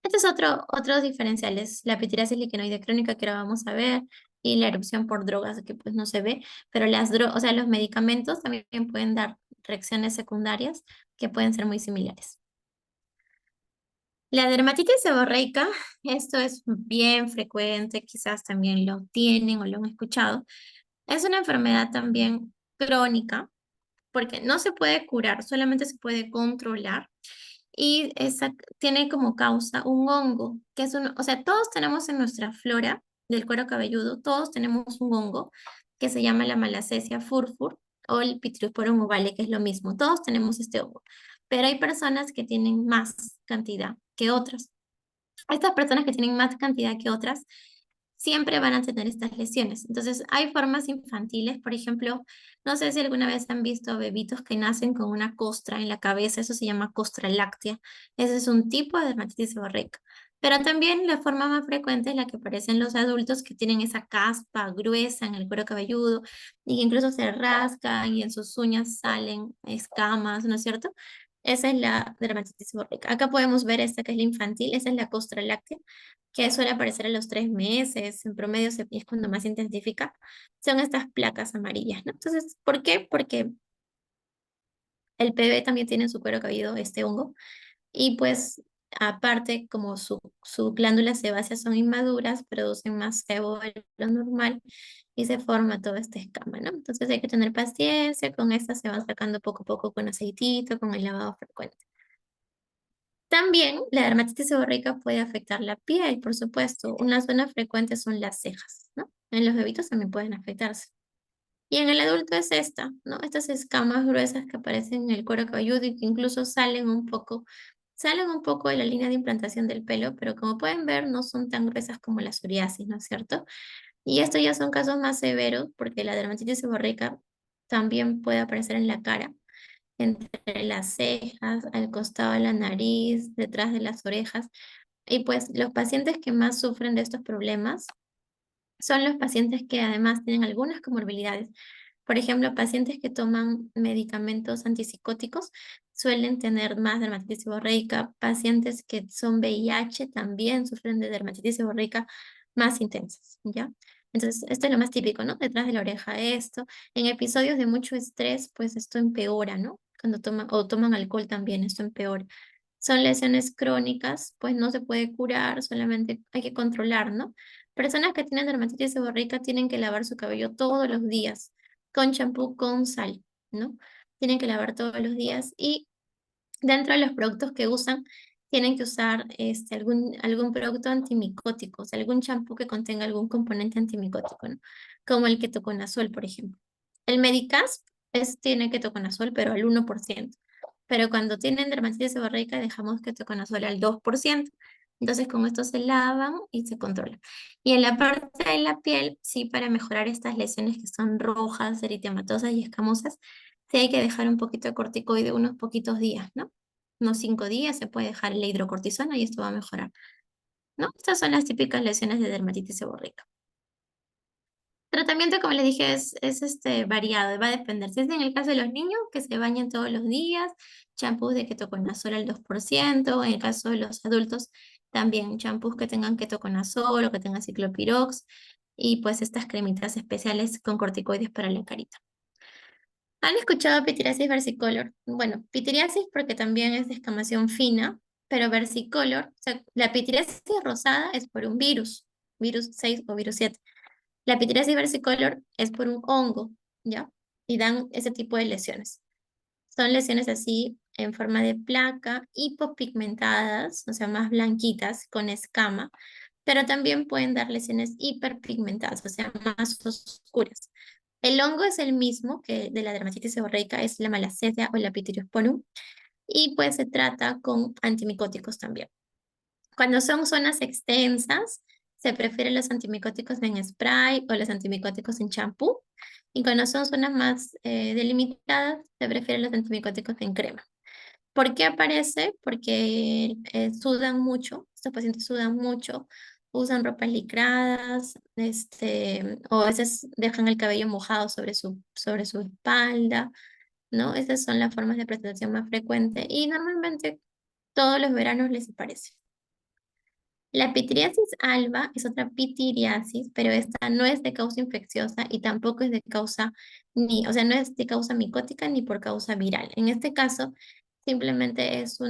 Este es otros diferenciales, la pitiriasis liquenoide crónica que ahora vamos a ver y la erupción por drogas que pues no se ve, pero o sea, los medicamentos también pueden dar reacciones secundarias que pueden ser muy similares. La dermatitis seborreica, esto es bien frecuente, quizás también lo tienen o lo han escuchado. Es una enfermedad también crónica, porque no se puede curar, solamente se puede controlar. Y tiene como causa un hongo, que es o sea, todos tenemos en nuestra flora del cuero cabelludo, todos tenemos un hongo que se llama la Malassezia furfur o el Pityrosporum ovale, que es lo mismo. Todos tenemos este hongo, pero hay personas que tienen más cantidad que otras. Estas personas que tienen más cantidad que otras siempre van a tener estas lesiones. Entonces, hay formas infantiles, por ejemplo, no sé si alguna vez han visto bebitos que nacen con una costra en la cabeza, eso se llama costra láctea. Ese es un tipo de dermatitis seborreica. Pero también la forma más frecuente es la que aparece en los adultos que tienen esa caspa gruesa en el cuero cabelludo y que incluso se rascan y en sus uñas salen escamas, ¿no es cierto? Esa es la dermatitis seborreica. Acá podemos ver esta que es la infantil, esa es la costra láctea que suele aparecer a los 3 meses, en promedio es cuando más se intensifica, son estas placas amarillas, ¿no? Entonces, ¿por qué? Porque el PB también tiene en su cuero cabelludo este hongo y pues aparte como su glándulas sebáceas son inmaduras, producen más sebo de lo normal y se forma toda esta escama, ¿no? Entonces hay que tener paciencia, con esta se va sacando poco a poco con aceitito, con el lavado frecuente. También la dermatitis seborreica puede afectar la piel, por supuesto. Una zona frecuente son las cejas, ¿no? En los bebitos también pueden afectarse. Y en el adulto es esta, ¿no? Estas escamas gruesas que aparecen en el cuero cabelludo y que incluso salen un poco de la línea de implantación del pelo, pero como pueden ver, no son tan gruesas como la psoriasis, ¿no es cierto? Y estos ya son casos más severos porque la dermatitis seborreica también puede aparecer en la cara, entre las cejas, al costado de la nariz, detrás de las orejas. Y pues los pacientes que más sufren de estos problemas son los pacientes que además tienen algunas comorbilidades. Por ejemplo, pacientes que toman medicamentos antipsicóticos suelen tener más dermatitis seborreica. Pacientes que son VIH también sufren de dermatitis seborreica más intensas, ¿ya? Entonces, esto es lo más típico, ¿no? Detrás de la oreja esto. En episodios de mucho estrés, pues esto empeora, ¿no? Cuando toman alcohol también, esto empeora. Son lesiones crónicas, pues no se puede curar, solamente hay que controlar, ¿no? Personas que tienen dermatitis seborreica tienen que lavar su cabello todos los días, con champú, con sal, ¿no? Tienen que lavar todos los días y dentro de los productos que usan, tienen que usar algún producto antimicótico, o sea, algún champú que contenga algún componente antimicótico, ¿no? Como el ketoconazol, por ejemplo. El Medicasp tiene ketoconazol, pero al 1%. Pero cuando tienen dermatitis seborreica, dejamos ketoconazol al 2%. Entonces, con esto se lavan y se controlan. Y en la parte de la piel, sí, para mejorar estas lesiones que son rojas, eritematosas y escamosas, sí hay que dejar un poquito de corticoide unos poquitos días, ¿no? Unos 5 días se puede dejar la hidrocortisona y esto va a mejorar, ¿no? Estas son las típicas lesiones de dermatitis seborreica. Tratamiento, como les dije, es variado, va a depender. Si es en el caso de los niños, que se bañen todos los días, champús de ketoconazol al 2%. En el caso de los adultos, también champús que tengan ketoconazol o que tengan ciclopirox, y pues estas cremitas especiales con corticoides para la carita. ¿Han escuchado pitiriasis versicolor? Bueno, pitiriasis porque también es descamación fina, pero versicolor, o sea, la pitiriasis rosada es por un virus 6 o virus 7. La pitiriasis versicolor es por un hongo, ¿ya? Y dan ese tipo de lesiones. Son lesiones así en forma de placa, hipopigmentadas, o sea, más blanquitas, con escama, pero también pueden dar lesiones hiperpigmentadas, o sea, más oscuras. El hongo es el mismo que de la dermatitis seborreica, es la malassezia o la Pityrosporum, y pues se trata con antimicóticos también. Cuando son zonas extensas, se prefieren los antimicóticos en spray o los antimicóticos en champú. Y cuando son zonas más delimitadas, se prefieren los antimicóticos en crema. ¿Por qué aparece? Porque sudan mucho, estos pacientes sudan mucho, usan ropas licradas, o a veces dejan el cabello mojado sobre su espalda, ¿no? Esas son las formas de presentación más frecuentes y normalmente todos los veranos les aparece. La pitiriasis alba es otra pitiriasis, pero esta no es de causa infecciosa y tampoco es de causa o sea, no es de causa micótica ni por causa viral. En este caso, simplemente es o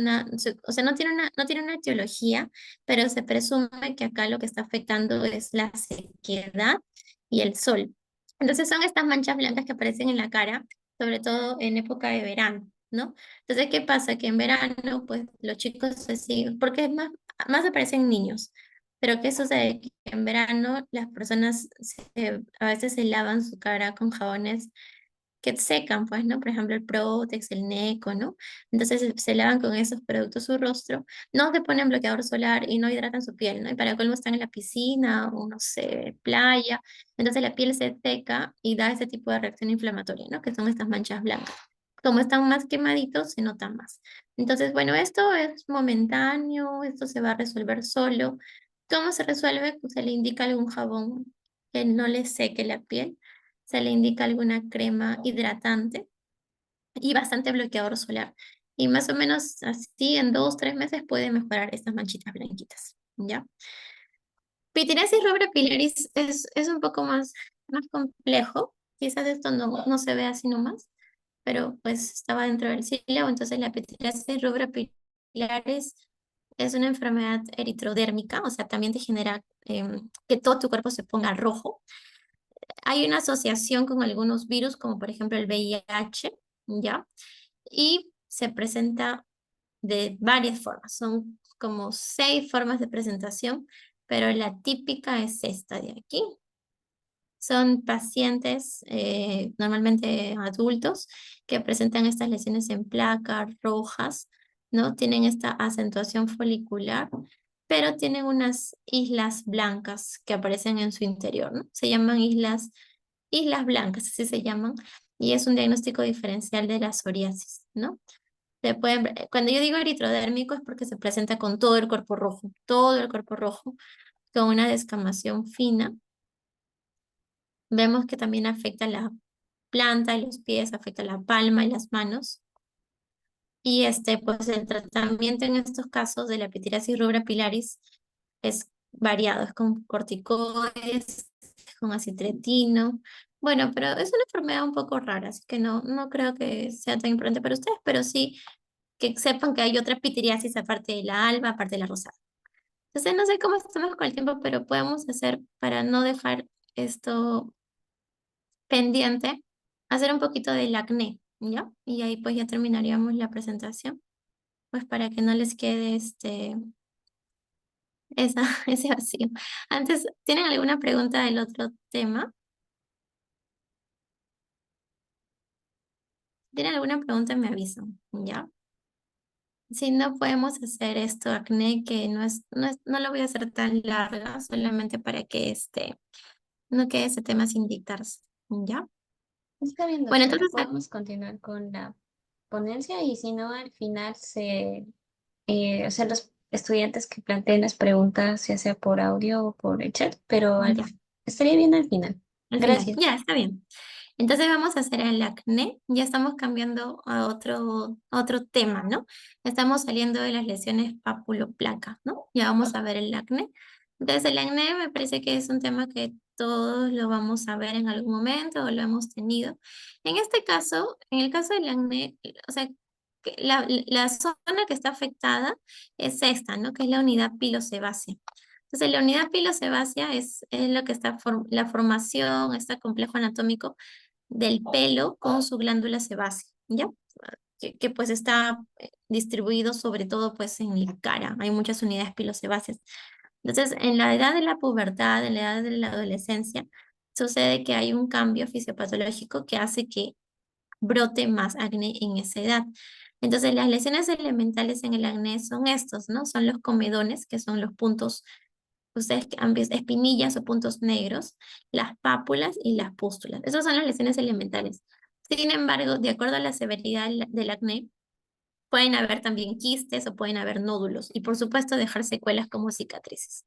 sea, no tiene una etiología, pero se presume que acá lo que está afectando es la sequedad y el sol. Entonces son estas manchas blancas que aparecen en la cara, sobre todo en época de verano, ¿no? Entonces, ¿qué pasa? Que en verano, pues los chicos se siguen, porque es más aparecen niños, pero ¿qué sucede? Que en verano las personas a veces se lavan su cara con jabones que secan, pues, ¿no? Por ejemplo, el Protex, el Neco, ¿no? Entonces se lavan con esos productos su rostro, no se ponen bloqueador solar y no hidratan su piel, ¿no? Y para colmo están en la piscina o, no sé, playa, entonces la piel se seca y da ese tipo de reacción inflamatoria, ¿no? Que son estas manchas blancas. Como están más quemaditos, se nota más. Entonces, bueno, esto es momentáneo, esto se va a resolver solo. ¿Cómo se resuelve? Pues se le indica algún jabón que no le seque la piel, se le indica alguna crema hidratante y bastante bloqueador solar. Y más o menos así en 2, 3 meses puede mejorar estas manchitas blanquitas, ¿ya? Pityriasis rubra pilaris es un poco más complejo. Quizás esto no se ve así nomás, pero pues estaba dentro del sílabo. Entonces la pityriasis rubra pilaris es una enfermedad eritrodérmica, o sea, también te genera que todo tu cuerpo se ponga rojo. Hay una asociación con algunos virus, como por ejemplo el VIH, ¿ya? Y se presenta de varias formas. Son como 6 formas de presentación, pero la típica es esta de aquí. Son pacientes, normalmente adultos, que presentan estas lesiones en placa, rojas, ¿no? Tienen esta acentuación folicular, pero tienen unas islas blancas que aparecen en su interior, ¿no? Se llaman islas blancas, así se llaman, y es un diagnóstico diferencial de la psoriasis, ¿no? Cuando yo digo eritrodérmico es porque se presenta con todo el cuerpo rojo, con una descamación fina. Vemos que también afecta la planta y los pies, afecta la palma y las manos. Y pues el tratamiento en estos casos de la pityriasis rubra pilaris es variado, es con corticoides, con acitretino. Bueno, pero es una enfermedad un poco rara, así que no creo que sea tan importante para ustedes, pero sí que sepan que hay otra pityriasis aparte de la alba, aparte de la rosada. Entonces no sé cómo estamos con el tiempo, pero podemos hacer para no dejar esto pendiente, hacer un poquito del acné, ¿ya? Y ahí pues ya terminaríamos la presentación, pues para que no les quede ese vacío. Antes, ¿tienen alguna pregunta del otro tema? ¿Tienen alguna pregunta? Me avisan, ¿ya? Si no, podemos hacer esto, acné, que no lo voy a hacer tan larga, solamente para que no quede ese tema sin dictarse, ¿ya? Está bien, Bueno, doctora. entonces, Podemos continuar con la ponencia y si no, al final o sea, los estudiantes que planteen las preguntas, ya sea por audio o por el chat, pero ya, estaría bien al final. al final, Gracias. ya, está bien. Entonces vamos a hacer el acné, ya estamos cambiando a otro tema, ¿no? Estamos saliendo de las lesiones papuloplaca, ¿no? Ya vamos a ver el acné. Entonces el acné me parece que es un tema que todos lo vamos a ver en algún momento o lo hemos tenido. En este caso, en el caso del acné, o sea, que la zona que está afectada es esta, ¿no? Que es la unidad pilosebácea. Entonces la unidad pilosebácea es lo que está, la formación, este complejo anatómico del pelo con su glándula sebácea, ¿ya? Que pues está distribuido sobre todo pues en la cara, hay muchas unidades pilosebáceas. Entonces, en la edad de la pubertad, en la edad de la adolescencia, sucede que hay un cambio fisiopatológico que hace que brote más acné en esa edad. Entonces, las lesiones elementales en el acné son estos, ¿no? Son los comedones, que son los puntos, ustedes que han visto, espinillas o puntos negros, las pápulas y las pústulas. Esas son las lesiones elementales. Sin embargo, de acuerdo a la severidad del acné, pueden haber también quistes o pueden haber nódulos y por supuesto dejar secuelas como cicatrices.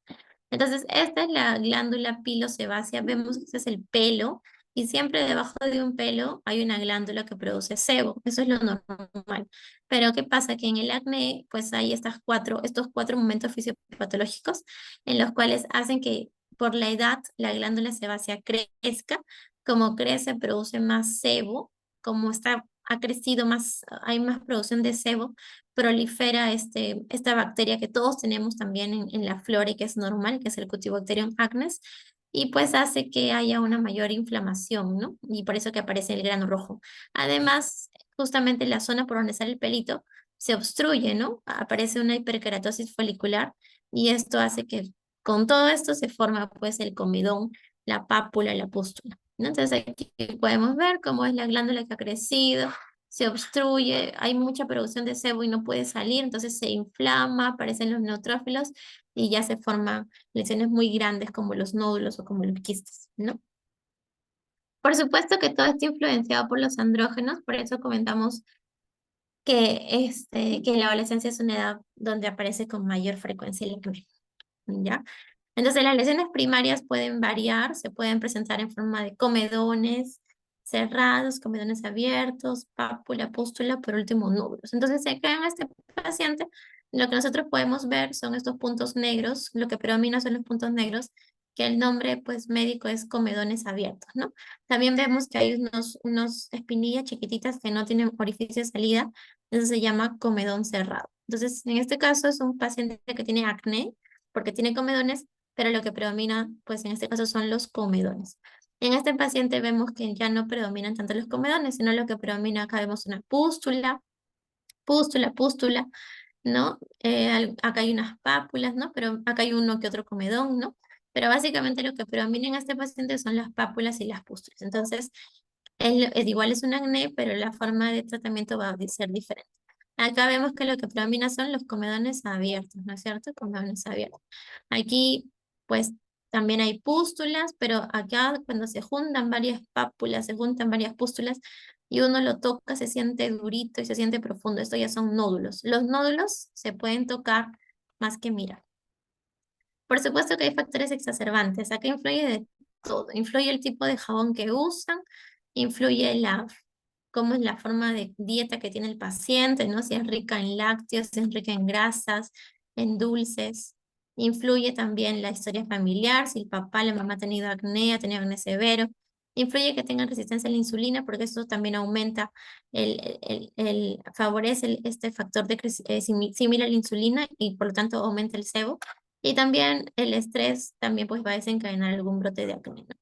Entonces, esta es la glándula pilosebácea. Vemos que este es el pelo y siempre debajo de un pelo hay una glándula que produce sebo. Eso es lo normal. Pero ¿qué pasa? Que en el acné, pues hay estos cuatro momentos fisiopatológicos en los cuales hacen que por la edad la glándula sebácea crezca. Como crece, produce más sebo. Como ha crecido más, hay más producción de sebo, prolifera esta bacteria que todos tenemos también en la flora y que es normal, que es el Cutibacterium acnes, y pues hace que haya una mayor inflamación, ¿no? Y por eso que aparece el grano rojo. Además, justamente la zona por donde sale el pelito se obstruye, ¿no? Aparece una hiperkeratosis folicular y esto hace que con todo esto se forma pues el comedón, la pápula, la pústula, ¿no? Entonces aquí podemos ver cómo es la glándula que ha crecido, se obstruye, hay mucha producción de sebo y no puede salir, entonces se inflama, aparecen los neutrófilos y ya se forman lesiones muy grandes como los nódulos o como los quistes, ¿no? Por supuesto que todo está influenciado por los andrógenos, por eso comentamos que la adolescencia es una edad donde aparece con mayor frecuencia el acné, ¿ya? Entonces las lesiones primarias pueden variar, se pueden presentar en forma de comedones cerrados, comedones abiertos, pápula, pústula, por último nódulos. Entonces acá en este paciente lo que nosotros podemos ver son estos puntos negros, lo que predomina son los puntos negros, que el nombre pues médico es comedones abiertos, ¿no? También vemos que hay unos espinillas chiquititas que no tienen orificio de salida, eso se llama comedón cerrado. Entonces en este caso es un paciente que tiene acné, porque tiene comedones, pero lo que predomina, pues en este caso son los comedones. En este paciente vemos que ya no predominan tanto los comedones, sino lo que predomina acá vemos una pústula, pústula, pústula, ¿no? Acá hay unas pápulas, ¿no? Pero acá hay uno que otro comedón, ¿no? Pero básicamente lo que predomina en este paciente son las pápulas y las pústulas. Entonces, igual es un acné, pero la forma de tratamiento va a ser diferente. Acá vemos que lo que predomina son los comedones abiertos, ¿no es cierto? Comedones abiertos. Aquí, pues, también hay pústulas, pero acá cuando se juntan varias pápulas, se juntan varias pústulas, y uno lo toca, se siente durito y se siente profundo. Esto ya son nódulos. Los nódulos se pueden tocar más que mirar. Por supuesto que hay factores exacerbantes. Acá influye de todo. Influye el tipo de jabón que usan, influye cómo es la forma de dieta que tiene el paciente, ¿no? Si es rica en lácteos, si es rica en grasas, en dulces. Influye también la historia familiar, si el papá, la mamá ha tenido acné severo. Influye que tengan resistencia a la insulina, porque eso también aumenta, favorece este factor similar a la insulina y por lo tanto aumenta el sebo. Y también el estrés también pues va a desencadenar algún brote de acné, ¿no?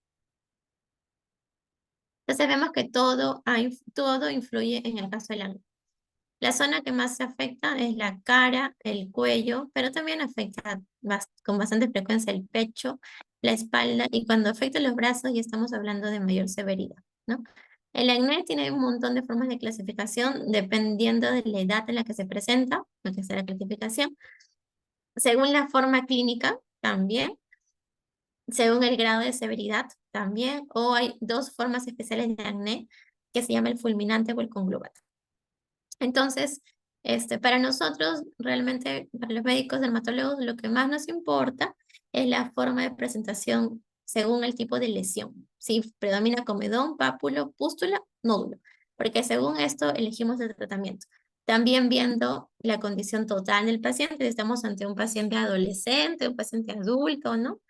Entonces vemos que todo influye en el caso del acné. La zona que más se afecta es la cara, el cuello, pero también afecta con bastante frecuencia el pecho, la espalda, y cuando afecta los brazos ya estamos hablando de mayor severidad, ¿no? El acné tiene un montón de formas de clasificación dependiendo de la edad en la que se presenta, lo que es la clasificación. Según la forma clínica también, según el grado de severidad también, o hay dos formas especiales de acné que se llama el fulminante o el conglobata. Entonces, para nosotros, realmente, para los médicos dermatólogos, lo que más nos importa es la forma de presentación según el tipo de lesión. Si predomina comedón, pápulo, pústula, nódulo, porque según esto elegimos el tratamiento. También viendo la condición total del paciente, si estamos ante un paciente adolescente, un paciente adulto, ¿no?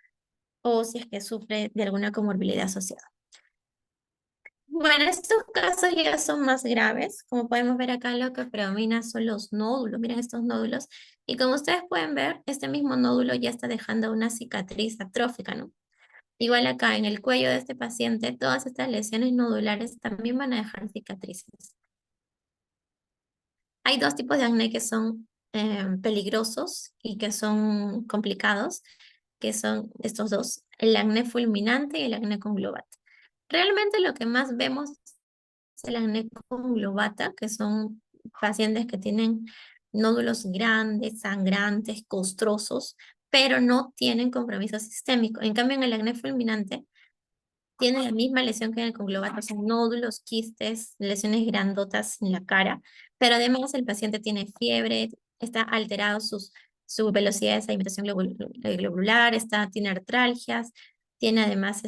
O si es que sufre de alguna comorbilidad asociada. Bueno, estos casos ya son más graves. Como podemos ver acá, lo que predomina son los nódulos. Miren estos nódulos. Y como ustedes pueden ver, este mismo nódulo ya está dejando una cicatriz atrófica, ¿no? Igual acá en el cuello de este paciente, todas estas lesiones nodulares también van a dejar cicatrices. Hay dos tipos de acné que son peligrosos y que son complicados, que son estos dos, el acné fulminante y el acné conglobata. Realmente lo que más vemos es el acné conglobata, que son pacientes que tienen nódulos grandes, sangrantes, costrosos, pero no tienen compromiso sistémico. En cambio, en el acné fulminante, tiene la misma lesión que en el conglobata, son nódulos, quistes, lesiones grandotas en la cara, pero además el paciente tiene fiebre, está alterado su velocidad de sedimentación globular, tiene artralgias, tiene además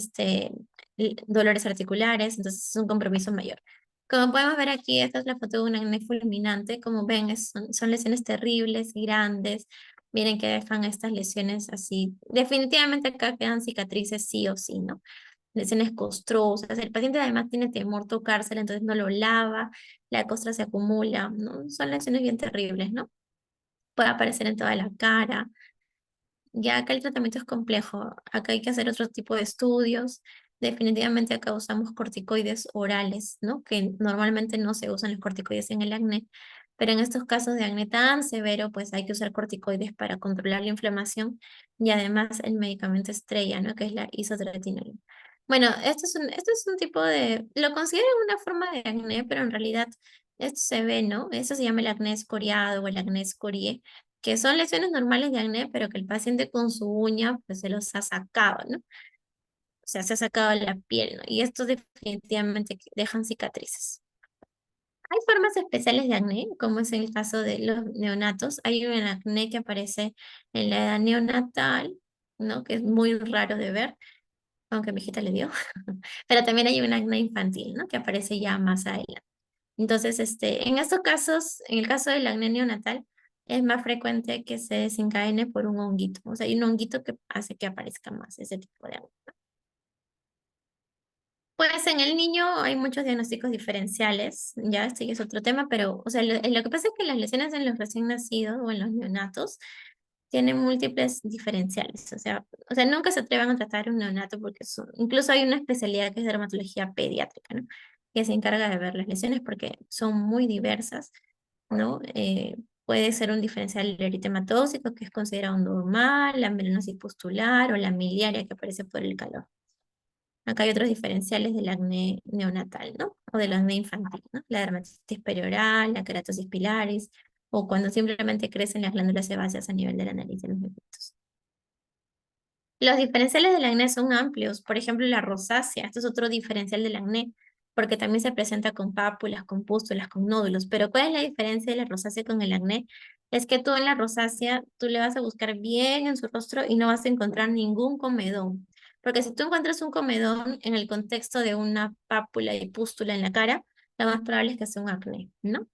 dolores articulares, entonces es un compromiso mayor. Como podemos ver aquí, esta es la foto de un acné fulminante. Como ven, son lesiones terribles, grandes. Miren que dejan estas lesiones así. Definitivamente acá quedan cicatrices sí o sí, ¿no? Lesiones costrosas. El paciente además tiene temor tocársela, entonces no lo lava, la costra se acumula, ¿no? Son lesiones bien terribles, ¿no? Puede aparecer en toda la cara. Ya acá el tratamiento es complejo. Acá hay que hacer otro tipo de estudios. Definitivamente acá usamos corticoides orales, ¿no? Que normalmente no se usan los corticoides en el acné. Pero en estos casos de acné tan severo, pues hay que usar corticoides para controlar la inflamación y además el medicamento estrella, ¿no? Que es la isotretinoína. Bueno, esto es un tipo lo consideran una forma de acné, pero en realidad esto se ve, ¿no? Eso se llama el acné escoriado o el acné escorie, que son lesiones normales de acné, pero que el paciente con su uña pues se los ha sacado, ¿no? O sea, se ha sacado la piel, ¿no? Y estos definitivamente dejan cicatrices. Hay formas especiales de acné, como es el caso de los neonatos. Hay un acné que aparece en la edad neonatal, ¿no? Que es muy raro de ver, aunque mi hijita le dio. Pero también hay un acné infantil, ¿no? Que aparece ya más adelante. Entonces, en estos casos, en el caso del acné neonatal, es más frecuente que se desencadene por un honguito. O sea, hay un honguito que hace que aparezca más ese tipo de acné. Pues en el niño hay muchos diagnósticos diferenciales, ya este ya es otro tema, pero, o sea, lo que pasa es que las lesiones en los recién nacidos o en los neonatos tienen múltiples diferenciales. O sea, nunca se atrevan a tratar un neonato porque incluso hay una especialidad que es dermatología pediátrica, ¿no? Que se encarga de ver las lesiones porque son muy diversas, ¿no? puede ser un diferencial eritematóxico que es considerado normal, la melanosis pustular o la miliaria que aparece por el calor. Acá hay otros diferenciales del acné neonatal, ¿no? O del acné infantil, ¿no? La dermatitis perioral, la keratosis pilaris, o cuando simplemente crecen las glándulas sebáceas a nivel de la nariz de los neonatos. Los diferenciales del acné son amplios. Por ejemplo, la rosácea. Esto es otro diferencial del acné, porque también se presenta con pápulas, con pústulas, con nódulos. Pero ¿cuál es la diferencia de la rosácea con el acné? Es que tú en la rosácea, tú le vas a buscar bien en su rostro y no vas a encontrar ningún comedón. Porque si tú encuentras un comedón en el contexto de una pápula y pústula en la cara, lo más probable es que sea un acné, ¿no?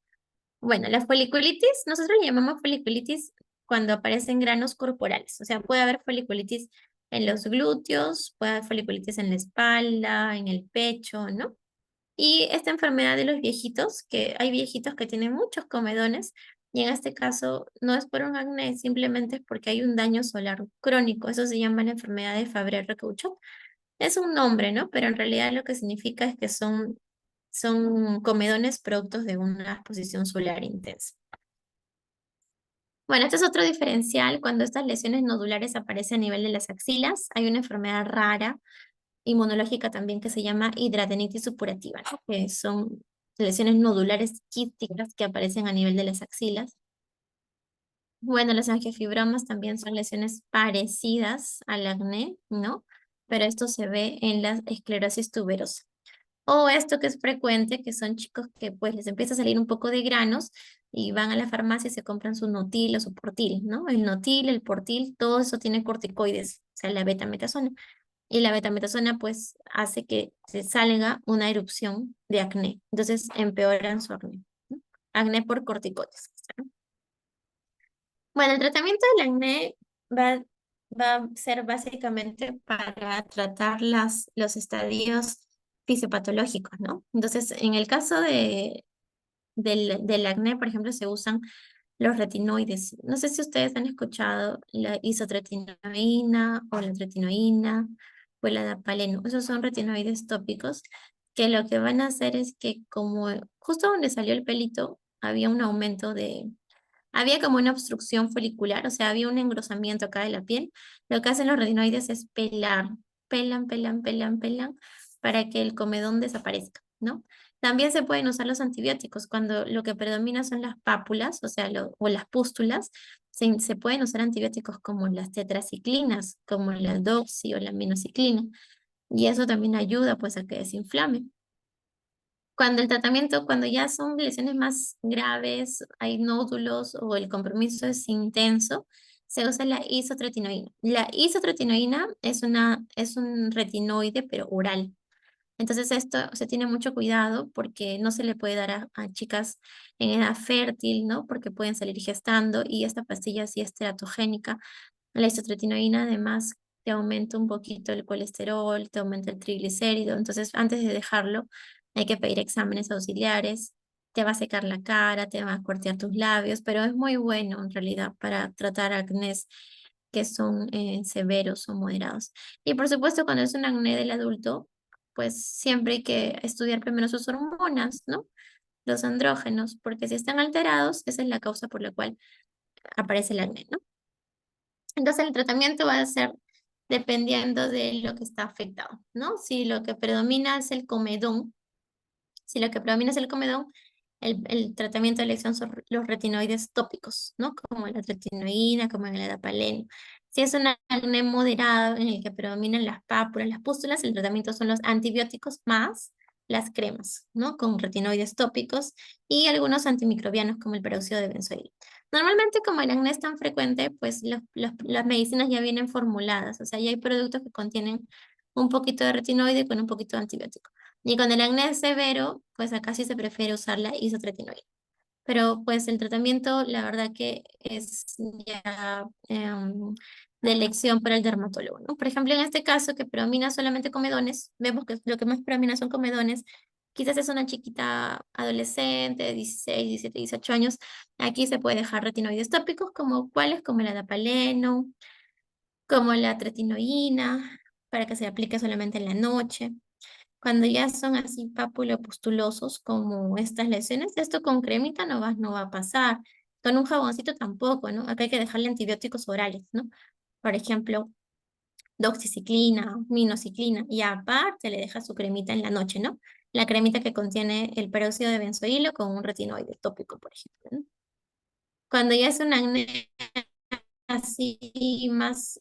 Bueno, la foliculitis, nosotros le llamamos foliculitis cuando aparecen granos corporales. O sea, puede haber foliculitis en los glúteos, puede haber foliculitis en la espalda, en el pecho, ¿no? Y esta enfermedad de los viejitos, que hay viejitos que tienen muchos comedones, y en este caso no es por un acné, simplemente es porque hay un daño solar crónico. Eso se llama la enfermedad de Fabry-Recauchot. Es un nombre, ¿no? Pero en realidad lo que significa es que son comedones productos de una exposición solar intensa. Bueno, este es otro diferencial. Cuando estas lesiones nodulares aparecen a nivel de las axilas, hay una enfermedad rara, inmunológica también, que se llama hidradenitis supurativa, ¿no? Que son lesiones nodulares quísticas que aparecen a nivel de las axilas. Bueno, los angiofibromas también son lesiones parecidas al acné, ¿no? Pero esto se ve en la esclerosis tuberosa. O esto que es frecuente, que son chicos que pues les empieza a salir un poco de granos y van a la farmacia y se compran su Notil o su Portil, ¿no? El Notil, el Portil, todo eso tiene corticoides, o sea, la betametasona. Y la betametasona pues hace que se salga una erupción de acné. Entonces empeoran su acné, ¿no? Acné por corticoides, ¿no? Bueno, el tratamiento del acné va, va a ser básicamente para tratar los estadios fisiopatológicos, ¿no? Entonces, en el caso del acné, por ejemplo, se usan los retinoides. No sé si ustedes han escuchado la isotretinoína o la tretinoína o el adapaleno. Esos son retinoides tópicos que lo que van a hacer es que como justo donde salió el pelito había un aumento había como una obstrucción folicular, o sea, había un engrosamiento acá de la piel. Lo que hacen los retinoides es pelan, para que el comedón desaparezca, ¿no? También se pueden usar los antibióticos cuando lo que predomina son las pápulas, o sea, o las pústulas. Se pueden usar antibióticos como las tetraciclinas, como la doxi o la minoxiclina, y eso también ayuda pues a que desinflame. Cuando ya son lesiones más graves, hay nódulos o el compromiso es intenso, se usa la isotretinoína. La isotretinoína es un retinoide, pero oral. Entonces esto se tiene mucho cuidado porque no se le puede dar a chicas en edad fértil, ¿no? Porque pueden salir gestando y esta pastilla sí es teratogénica. La isotretinoína además te aumenta un poquito el colesterol, te aumenta el triglicérido. Entonces, antes de dejarlo, hay que pedir exámenes auxiliares. Te va a secar la cara, te va a cortear tus labios, pero es muy bueno en realidad para tratar acnés que son severos o moderados. Y por supuesto, cuando es un acné del adulto, pues siempre hay que estudiar primero sus hormonas, ¿no? Los andrógenos, porque si están alterados, esa es la causa por la cual aparece el acné, ¿no? Entonces el tratamiento va a ser dependiendo de lo que está afectado, ¿no? Si lo que predomina es el comedón, si lo que predomina es el comedón, el tratamiento de elección son los retinoides tópicos, ¿no? Como la tretinoína, como el adapaleno. Si es un acné moderado en el que predominan las pápulas, las pústulas, el tratamiento son los antibióticos más las cremas, ¿no? Con retinoides tópicos y algunos antimicrobianos como el peróxido de benzoilo. Normalmente como el acné es tan frecuente, pues las medicinas ya vienen formuladas, o sea, ya hay productos que contienen un poquito de retinoide con un poquito de antibiótico. Y con el acné severo, pues acá sí se prefiere usar la isotretinoína. Pero pues el tratamiento, la verdad que es ya de elección para el dermatólogo, ¿no? Por ejemplo, en este caso que predomina solamente comedones, vemos que lo que más predomina son comedones. Quizás es una chiquita adolescente de 16, 17, 18 años. Aquí se puede dejar retinoides tópicos como cuáles, como el adapaleno, como la tretinoína, para que se aplique solamente en la noche. Cuando ya son así papulopustulosos como estas lesiones, esto con cremita no va a pasar. Con un jaboncito tampoco, ¿no? Acá hay que dejarle antibióticos orales, ¿no? Por ejemplo, doxiciclina, minoxiclina, y aparte le deja su cremita en la noche, ¿no? La cremita que contiene el peróxido de benzoilo con un retinoide tópico, por ejemplo, ¿no? Cuando ya es un acné así más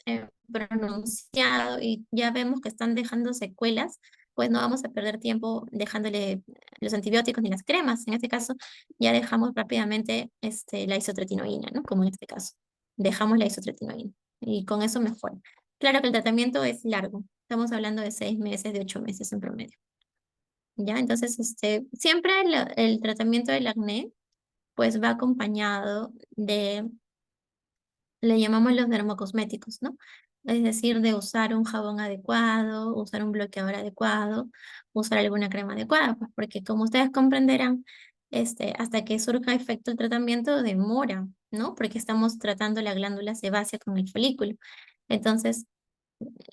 pronunciado y ya vemos que están dejando secuelas, pues no vamos a perder tiempo dejándole los antibióticos ni las cremas. En este caso, ya dejamos rápidamente la isotretinoína, ¿no? Como en este caso, dejamos la isotretinoína y con eso mejora. Claro que el tratamiento es largo, estamos hablando de 6 meses, de 8 meses en promedio. ¿Ya? Entonces, siempre el tratamiento del acné, pues va acompañado de le llamamos los dermocosméticos, ¿no? Es decir, de usar un jabón adecuado, usar un bloqueador adecuado, usar alguna crema adecuada, pues porque como ustedes comprenderán, hasta que surja efecto el tratamiento demora, ¿no? Porque estamos tratando la glándula sebácea con el folículo. Entonces,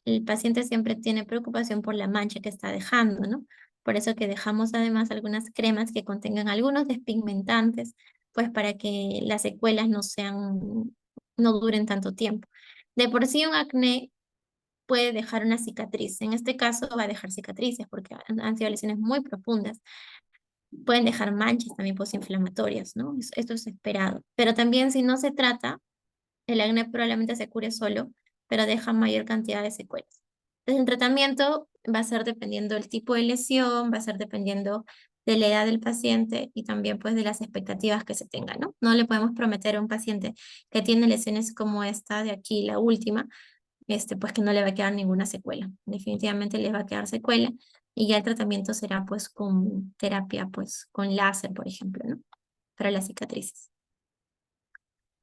el paciente siempre tiene preocupación por la mancha que está dejando, ¿no? Por eso que dejamos además algunas cremas que contengan algunos despigmentantes, pues para que las secuelas no duren tanto tiempo. De por sí un acné puede dejar una cicatriz. En este caso va a dejar cicatrices porque han sido lesiones muy profundas. Pueden dejar manchas también postinflamatorias, ¿no? Esto es esperado. Pero también si no se trata, el acné probablemente se cure solo, pero deja mayor cantidad de secuelas. Entonces, el tratamiento va a ser dependiendo del tipo de lesión, va a ser dependiendo de la edad del paciente y también pues de las expectativas que se tengan, ¿no? No le podemos prometer a un paciente que tiene lesiones como esta de aquí, la última, pues que no le va a quedar ninguna secuela. Definitivamente le va a quedar secuela y ya el tratamiento será pues con terapia, pues con láser, por ejemplo, ¿no? Para las cicatrices.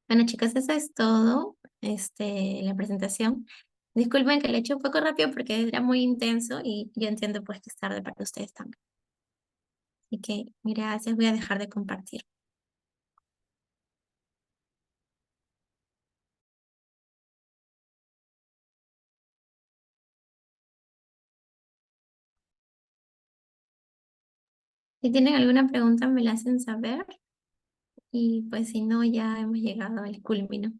Bueno, chicos, eso es todo, la presentación. Disculpen que le eché un poco rápido porque era muy intenso y yo entiendo pues que es tarde para ustedes también. Así que, gracias, voy a dejar de compartir. Si tienen alguna pregunta me la hacen saber y pues si no ya hemos llegado al culmino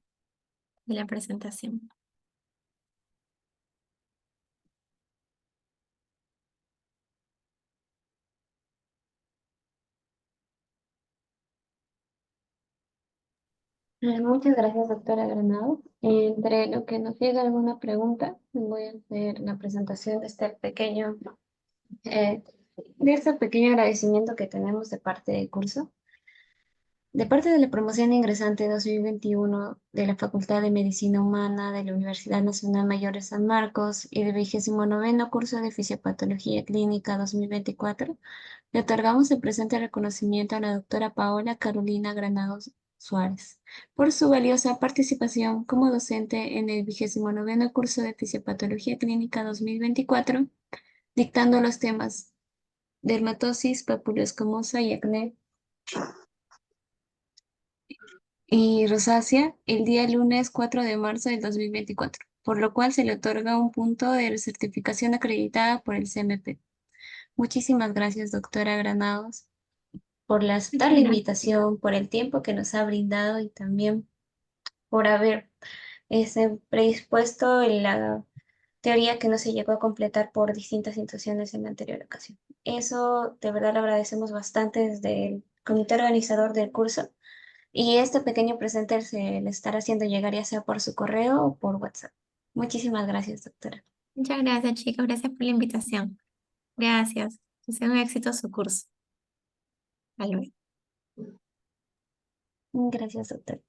de la presentación. Muchas gracias, doctora Granado. Entre lo que nos llega alguna pregunta, voy a hacer la presentación eh, de este pequeño agradecimiento que tenemos de parte del curso. De parte de la promoción de ingresante 2021 de la Facultad de Medicina Humana de la Universidad Nacional Mayor de San Marcos y del 29º curso de Fisiopatología Clínica 2024, le otorgamos el presente reconocimiento a la doctora Paola Carolina Granados Suárez por su valiosa participación como docente en el 29º curso de Fisiopatología Clínica 2024, dictando los temas dermatosis, papuloscomosa y acné y rosácea el día lunes 4 de marzo del 2024, por lo cual se le otorga un punto de certificación acreditada por el CMP. Muchísimas gracias, doctora Granados, por aceptar la invitación, por el tiempo que nos ha brindado y también por haber predispuesto la teoría que no se llegó a completar por distintas situaciones en la anterior ocasión. Eso de verdad lo agradecemos bastante desde el comité organizador del curso. Y este pequeño presente se le estará haciendo llegar ya sea por su correo o por WhatsApp. Muchísimas gracias, doctora. Muchas gracias, chicos. Gracias por la invitación. Gracias. Que sea un éxito su curso. Hasta luego. Gracias, doctora.